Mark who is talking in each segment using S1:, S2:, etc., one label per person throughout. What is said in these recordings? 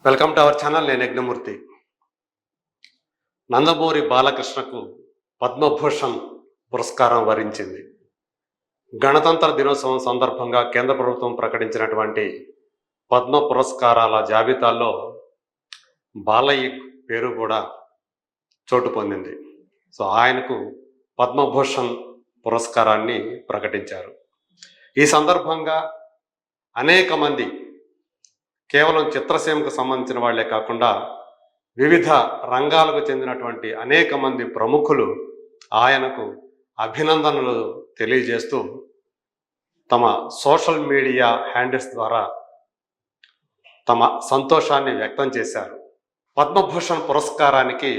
S1: Welcome to our channel. నేను యజ్ఞమూర్తి. నందమూరి బాలకృష్ణకు పద్మభూషణ్ పురస్కారం వరించింది. గణతంత్ర దినోత్సవం సందర్భంగా కేంద్ర ప్రభుత్వం ప్రకటించినటువంటి పద్మ పురస్కారాల జాబితాలో బాలయ్య పేరు కూడా చోటు పొందింది. సో ఆయనకు పద్మభూషణ్ పురస్కారాన్ని ప్రకటించారు. ఈ సందర్భంగా అనేక మంది కేవలం చిత్రసీమకు సంబంధించిన వాళ్లే కాకుండా వివిధ రంగాలకు చెందినటువంటి అనేక మంది ప్రముఖులు ఆయనకు అభినందనలు తెలియజేస్తూ తమ సోషల్ మీడియా హ్యాండిల్స్ ద్వారా తమ సంతోషాన్ని వ్యక్తం చేశారు. పద్మభూషణ్ పురస్కారానికి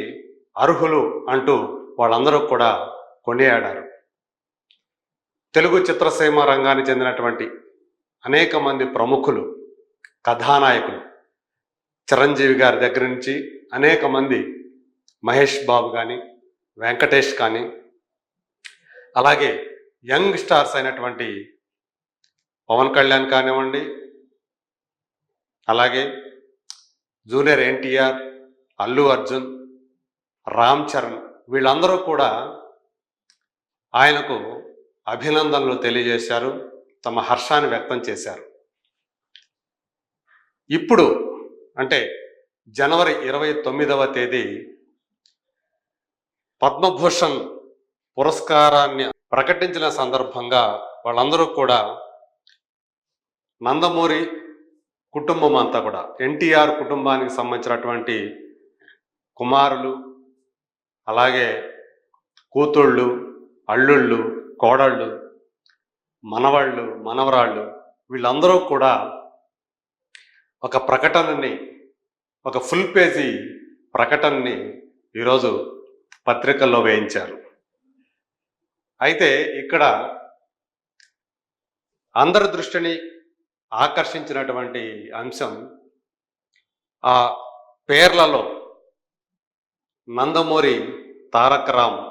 S1: అర్హులు అంటూ వాళ్ళందరూ కూడా కొనియాడారు. తెలుగు చిత్రసీమ రంగానికి చెందినటువంటి అనేక మంది ప్రముఖులు, కథానాయకులు, చిరంజీవి గారి దగ్గర నుంచి అనేక మంది, మహేష్ బాబు కానీ, వెంకటేష్ కానీ, అలాగే యంగ్ స్టార్స్ అయినటువంటి పవన్ కళ్యాణ్ కానివ్వండి, అలాగే జూనియర్ ఎన్టీఆర్, అల్లు అర్జున్, రామ్ చరణ్, వీళ్ళందరూ కూడా ఆయనకు అభినందనలు తెలియజేశారు, తమ హర్షాన్ని వ్యక్తం చేశారు. ఇప్పుడు అంటే జనవరి 29వ తేదీ పద్మభూషణ్ పురస్కారాన్ని ప్రకటించిన సందర్భంగా వాళ్ళందరూ కూడా నందమూరి కుటుంబం అంతా కూడా, ఎన్టీఆర్ కుటుంబానికి సంబంధించినటువంటి కుమారులు, అలాగే కూతుళ్ళు, అల్లుళ్ళు, కోడళ్ళు, మనవాళ్ళు, మనవరాళ్ళు, వీళ్ళందరూ కూడా ఒక ప్రకటనని, ఒక ఫుల్ పేజీ ప్రకటనని ఈరోజు పత్రికల్లో వేయించారు. అయితే ఇక్కడ అందరి దృష్టిని ఆకర్షించినటువంటి అంశం, ఆ పేర్లలో నందమూరి తారక రామ్,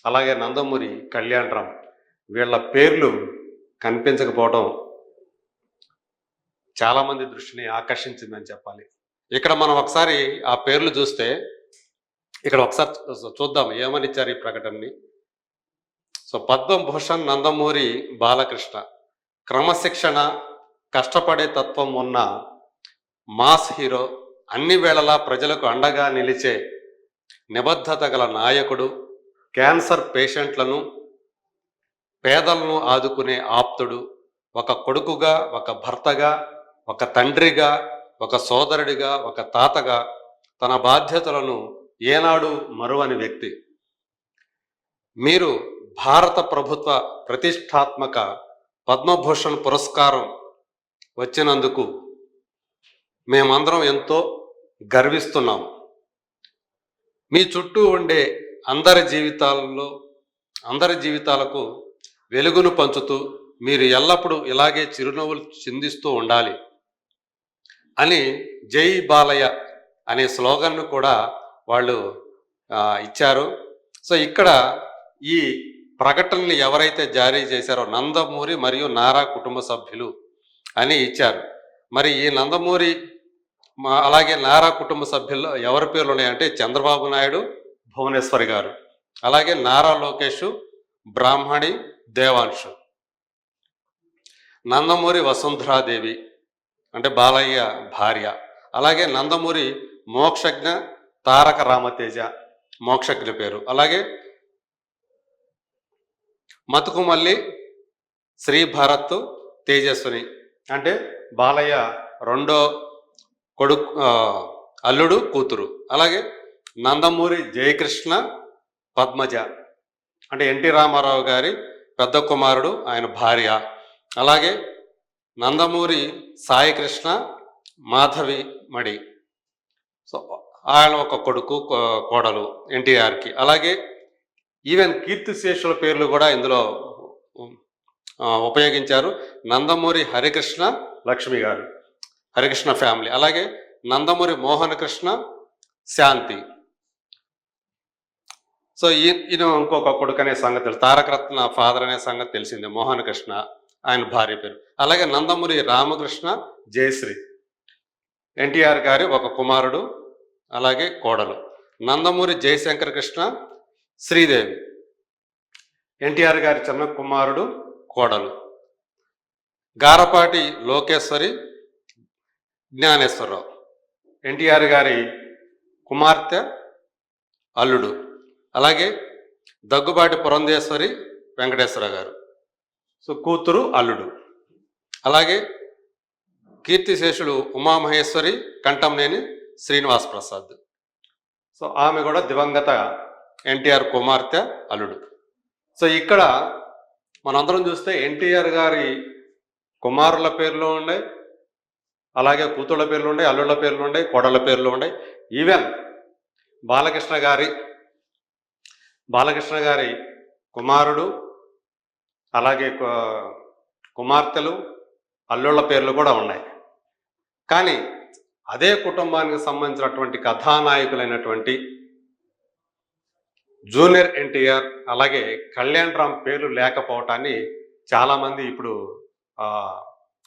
S1: అలాగే నందమూరి కళ్యాణ్ రామ్, వీళ్ళ పేర్లు కనిపించకపోవడం చాలామంది దృష్టిని ఆకర్షించిందని చెప్పాలి. ఇక్కడ మనం ఒకసారి ఆ పేర్లు చూస్తే, ఇక్కడ ఒకసారి చూద్దాం ఏమని ఇచ్చారు ఈ ప్రకటనని. సో పద్మభూషణ్ నందమూరి బాలకృష్ణ క్రమశిక్షణ, కష్టపడే తత్వం ఉన్న మాస్ హీరో, అన్ని వేళలా ప్రజలకు అండగా నిలిచే నిబద్ధత గల నాయకుడు, క్యాన్సర్ పేషెంట్లను, పేదలను ఆదుకునే ఆప్తుడు, ఒక కొడుకుగా, ఒక భర్తగా, ఒక తండ్రిగా, ఒక సోదరుడిగా, ఒక తాతగా తన బాధ్యతలను ఏనాడు మరువని వ్యక్తి. మీరు భారత ప్రభుత్వ ప్రతిష్టాత్మక పద్మభూషణ్ పురస్కారం వచ్చినందుకు మేమందరం ఎంతో గర్విస్తున్నాం. మీ చుట్టూ ఉండే అందరి జీవితాలకు వెలుగును పంచుతూ మీరు ఎల్లప్పుడూ ఇలాగే చిరునవ్వులు చిందిస్తూ ఉండాలి అని జై బాలయ్య అనే స్లోగన్ను కూడా వాళ్ళు ఇచ్చారు. సో ఇక్కడ ఈ ప్రకటనని ఎవరైతే జారీ చేశారో నందమూరి మరియు నారా కుటుంబ సభ్యులు అని ఇచ్చారు. మరి ఈ నందమూరి అలాగే నారా కుటుంబ సభ్యుల్లో ఎవరి పేర్లు ఉన్నాయంటే చంద్రబాబు నాయుడు, భువనేశ్వరి గారు, అలాగే నారా లోకేష్, బ్రాహ్మణి, దేవాంశు, నందమూరి వసుంధరాదేవి అంటే బాలయ్య భార్య, అలాగే నందమూరి మోక్షజ్ఞ తారక రామతేజ, మోక్షజ్ఞ పేరు, అలాగే మతుకుమల్లి శ్రీభారత్ తేజస్విని అంటే బాలయ్య రెండో కొడుకు, అల్లుడు, కూతురు, అలాగే నందమూరి జయకృష్ణ పద్మజ అంటే ఎన్టీ రామారావు గారి పెద్ద కుమారుడు, ఆయన భార్య, అలాగే నందమూరి సాయికృష్ణ మాధవి మడి, సో ఆయన ఒక కొడుకు, కోడలు ఎన్టీఆర్కి, అలాగే ఈవెన్ కీర్తిశేషుల పేర్లు కూడా ఇందులో ఉపయోగించారు. నందమూరి హరికృష్ణ లక్ష్మి గారు, హరికృష్ణ ఫ్యామిలీ, అలాగే నందమూరి మోహన కృష్ణ శాంతి. సో ఈయన ఇంకొక కొడుకు అనే సంగతి, తారకరత్న ఫాదర్ అనే సంగతి తెలిసిందే, మోహన కృష్ణ ఆయన భార్య పేరు, అలాగే నందమూరి రామకృష్ణ జయశ్రీ, ఎన్టీఆర్ గారి ఒక కుమారుడు, అలాగే కోడలు. నందమూరి జయశంకర్ కృష్ణ, శ్రీదేవి. ఎన్టీఆర్ గారి చిన్న కుమారుడు, కోడలు. గారపాటి లోకేశ్వరి, జ్ఞానేశ్వరరావు. ఎన్టీఆర్ గారి కుమార్తె, అల్లుడు. అలాగే దగ్గుబాటి పురంధేశ్వరి వెంకటేశ్వర గారు, సో కూతురు, అల్లుడు. అలాగే కీర్తిశేషులు ఉమామహేశ్వరి కంఠంనేని శ్రీనివాస్ ప్రసాద్, సో ఆమె కూడా దివంగత ఎన్టీఆర్ కుమార్తె, అల్లుడు. సో ఇక్కడ మనందరం చూస్తే ఎన్టీఆర్ గారి కుమారుల పేర్లు ఉన్నాయి, అలాగే కూతుళ్ళ పేర్లు ఉన్నాయి, అల్లుళ్ళ పేర్లు ఉన్నాయి, కోడళ్ళ పేర్లు ఉన్నాయి. ఈవెన్ బాలకృష్ణ గారి కుమారుడు, అలాగే కుమార్తెలు, అల్లుళ్ళ పేర్లు కూడా ఉన్నాయి. కానీ అదే కుటుంబానికి సంబంధించినటువంటి కథానాయకులైనటువంటి జూనియర్ ఎన్టీఆర్, అలాగే కళ్యాణ్ రామ్ పేర్లు లేకపోవటాన్ని చాలామంది ఇప్పుడు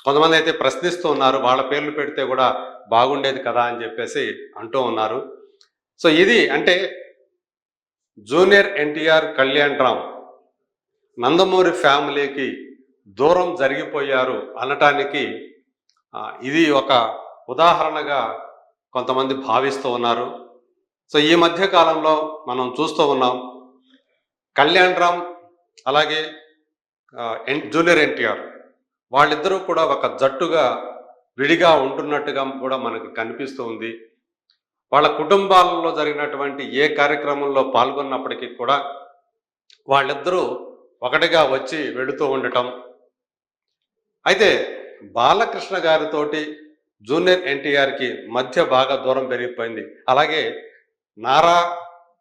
S1: కొంతమంది అయితే ప్రశ్నిస్తూ ఉన్నారు. వాళ్ళ పేర్లు పెడితే కూడా బాగుండేది కదా అని చెప్పేసి అంటూ ఉన్నారు. సో ఇది అంటే జూనియర్ ఎన్టీఆర్, కళ్యాణ్ రామ్ నందమూరి ఫ్యామిలీకి దూరం జరిగిపోయారు అనటానికి ఇది ఒక ఉదాహరణగా కొంతమంది భావిస్తూ ఉన్నారు. సో ఈ మధ్య కాలంలో మనం చూస్తూ ఉన్నాం, కళ్యాణ్ రామ్ అలాగే జూనియర్ ఎన్టీఆర్ వాళ్ళిద్దరూ కూడా ఒక జట్టుగా విడిగా ఉంటున్నట్టుగా కూడా మనకు కనిపిస్తూ ఉంది. వాళ్ళ కుటుంబాలలో జరిగినటువంటి ఏ కార్యక్రమంలో పాల్గొన్నప్పటికీ కూడా వాళ్ళిద్దరూ ఒకటిగా వచ్చి వెళుతూ ఉండటం. అయితే బాలకృష్ణ గారితోటి జూనియర్ ఎన్టీఆర్కి మధ్య బాగా దూరం పెరిగిపోయింది. అలాగే నారా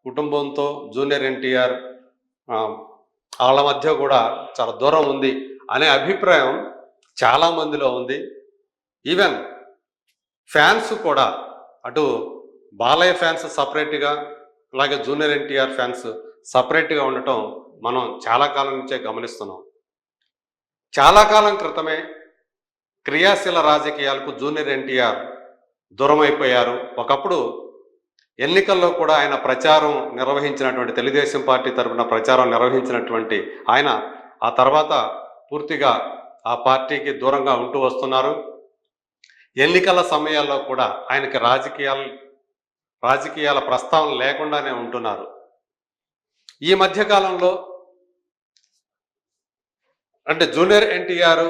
S1: కుటుంబంతో జూనియర్ ఎన్టీఆర్ వాళ్ళ మధ్య కూడా చాలా దూరం ఉంది అనే అభిప్రాయం చాలా మందిలో ఉంది. ఈవెన్ ఫ్యాన్స్ కూడా, అటు బాలయ్య ఫ్యాన్స్ సపరేట్గా, అలాగే జూనియర్ ఎన్టీఆర్ ఫ్యాన్స్ సపరేట్గా ఉండటం మనం చాలా కాలం నుంచే గమనిస్తున్నాం. చాలా కాలం క్రితమే క్రియాశీల రాజకీయాలకు జూనియర్ ఎన్టీఆర్ దూరం అయిపోయారు. ఒకప్పుడు ఎన్నికల్లో కూడా ఆయన ప్రచారం నిర్వహించినటువంటి, తెలుగుదేశం పార్టీ తరఫున ప్రచారం నిర్వహించినటువంటి ఆయన ఆ తర్వాత పూర్తిగా ఆ పార్టీకి దూరంగా ఉంటూ వస్తున్నారు. ఎన్నికల సమయాల్లో కూడా ఆయనకి రాజకీయాల ప్రస్తావన లేకుండానే ఉంటున్నారు. ఈ మధ్యకాలంలో అంటే జూనియర్ ఎన్టీఆర్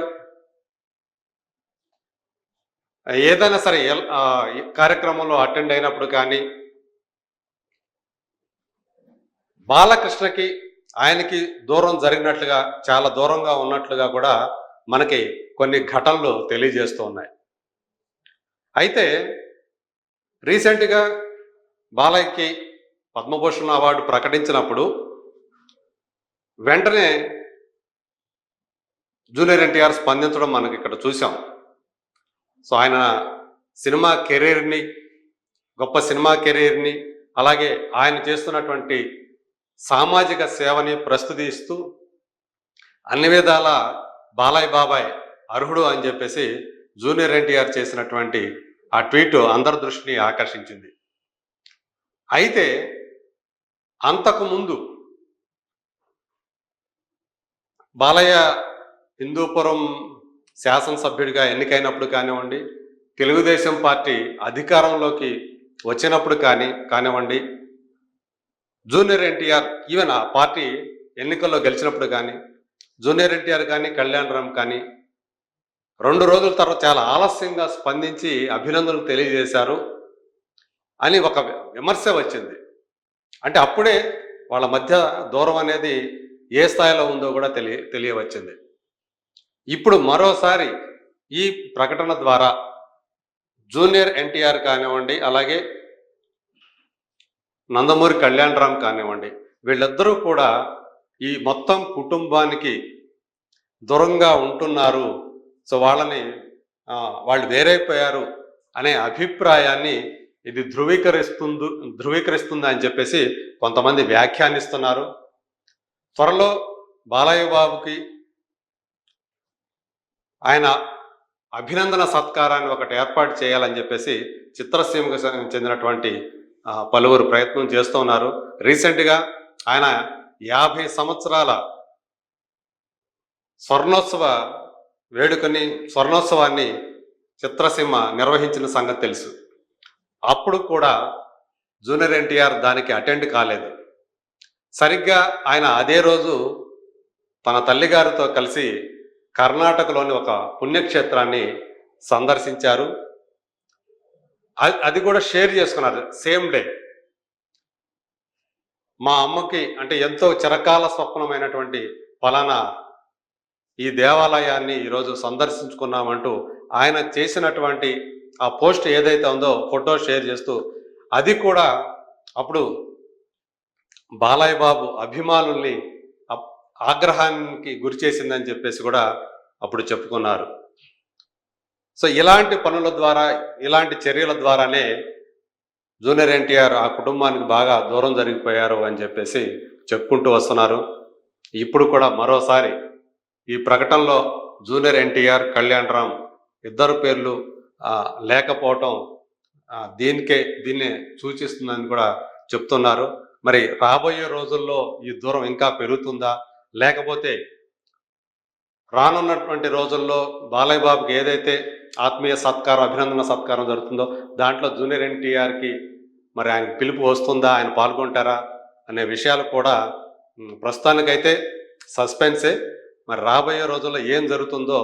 S1: ఏదైనా సరే కార్యక్రమంలో అటెండ్ అయినప్పుడు కానీ, బాలకృష్ణకి ఆయనకి దూరం జరిగినట్లుగా, చాలా దూరంగా ఉన్నట్లుగా కూడా మనకి కొన్ని ఘటనలు తెలియజేస్తూ ఉన్నాయి. అయితే రీసెంట్గా బాలయ్యకి పద్మభూషణ్ అవార్డు ప్రకటించినప్పుడు వెంటనే జూనియర్ ఎన్టీఆర్ స్పందించడం మనకి ఇక్కడ చూసాం. సో ఆయన సినిమా కెరీర్ని, గొప్ప సినిమా కెరీర్ని, అలాగే ఆయన చేస్తున్నటువంటి సామాజిక సేవని ప్రస్తుతిస్తూ అన్ని విధాల బాలయ్య బాబాయ్ అర్హుడు అని చెప్పేసి జూనియర్ ఎన్టీఆర్ చేసినటువంటి ఆ ట్వీట్ అందరి దృష్టిని ఆకర్షించింది. అయితే అంతకుముందు బాలయ్య హిందూపురం శాసనసభ్యుడిగా ఎన్నికైనప్పుడు కానివ్వండి, తెలుగుదేశం పార్టీ అధికారంలోకి వచ్చినప్పుడు కానివ్వండి, జూనియర్ ఎన్టీఆర్ ఈవెన్ ఆ పార్టీ ఎన్నికల్లో గెలిచినప్పుడు కానీ, జూనియర్ ఎన్టీఆర్ కానీ, కళ్యాణ్ రామ్ కానీ 2 రోజుల తర్వాత చాలా ఆలస్యంగా స్పందించి అభినందనలు తెలియజేశారు అని ఒక విమర్శ వచ్చింది. అంటే అప్పుడే వాళ్ళ మధ్య దూరం అనేది ఏ స్థాయిలో ఉందో కూడా తెలియవచ్చింది. ఇప్పుడు మరోసారి ఈ ప్రకటన ద్వారా జూనియర్ ఎన్టీఆర్ కానివ్వండి, అలాగే నందమూరి కళ్యాణ్ రామ్ కానివ్వండి, వీళ్ళిద్దరూ కూడా ఈ మొత్తం కుటుంబానికి దూరంగా ఉంటున్నారు. సో వాళ్ళు వేరైపోయారు అనే అభిప్రాయాన్ని ఇది ధృవీకరిస్తుంది అని చెప్పేసి కొంతమంది వ్యాఖ్యానిస్తున్నారు. త్వరలో బాలయ్య బాబుకి ఆయన అభినందన సత్కారాన్ని ఒకటి ఏర్పాటు చేయాలని చెప్పేసి చిత్రసీమకు చెందినటువంటి పలువురు ప్రయత్నం చేస్తూ ఉన్నారు. రీసెంట్గా ఆయన 50 సంవత్సరాల స్వర్ణోత్సవ స్వర్ణోత్సవాన్ని చిత్రసీమ నిర్వహించిన సంగతి తెలుసు. అప్పుడు కూడా జూనియర్ ఎన్టీఆర్ దానికి అటెండ్ కాలేదు. సరిగ్గా ఆయన అదే రోజు తన తల్లిగారితో కలిసి కర్ణాటకలోని ఒక పుణ్యక్షేత్రాన్ని సందర్శించారు. అది కూడా షేర్ చేసుకున్నారు సేమ్ డే. మా అమ్మకి అంటే ఎంతో చిరకాల స్వప్నమైనటువంటి ఫలానా ఈ దేవాలయాన్ని ఈరోజు సందర్శించుకున్నామంటూ ఆయన చేసినటువంటి ఆ పోస్ట్ ఏదైతే ఉందో ఫోటో షేర్ చేస్తూ, అది కూడా అప్పుడు బాలయ్య బాబు అభిమానుల్ని ఆగ్రహానికి గురి చేసిందని చెప్పేసి కూడా అప్పుడు చెప్పుకున్నారు. సో ఇలాంటి పనుల ద్వారా, ఇలాంటి చర్యల ద్వారానే జూనియర్ ఎన్టీఆర్ ఆ కుటుంబానికి బాగా దూరం జరిగిపోయారు అని చెప్పేసి చెప్పుకుంటూ వస్తున్నారు. ఇప్పుడు కూడా మరోసారి ఈ ప్రకటనలో జూనియర్ ఎన్టీఆర్, కళ్యాణ్ రామ్ ఇద్దరు పేర్లు లేకపోవటం దీన్నే సూచిస్తుందని కూడా చెప్తున్నారు. మరి రాబోయే రోజుల్లో ఈ దూరం ఇంకా పెరుగుతుందా, లేకపోతే రానున్నటువంటి రోజుల్లో బాలయ్య బాబుకి ఏదైతే ఆత్మీయ సత్కారం, అభినందన సత్కారం జరుగుతుందో దాంట్లో జూనియర్ ఎన్టీఆర్కి మరి ఆయనకు పిలుపు వస్తుందా, ఆయన పాల్గొంటారా అనే విషయాలు కూడా ప్రస్తుతానికైతే సస్పెన్సే. మరి రాబోయే రోజుల్లో ఏం జరుగుతుందో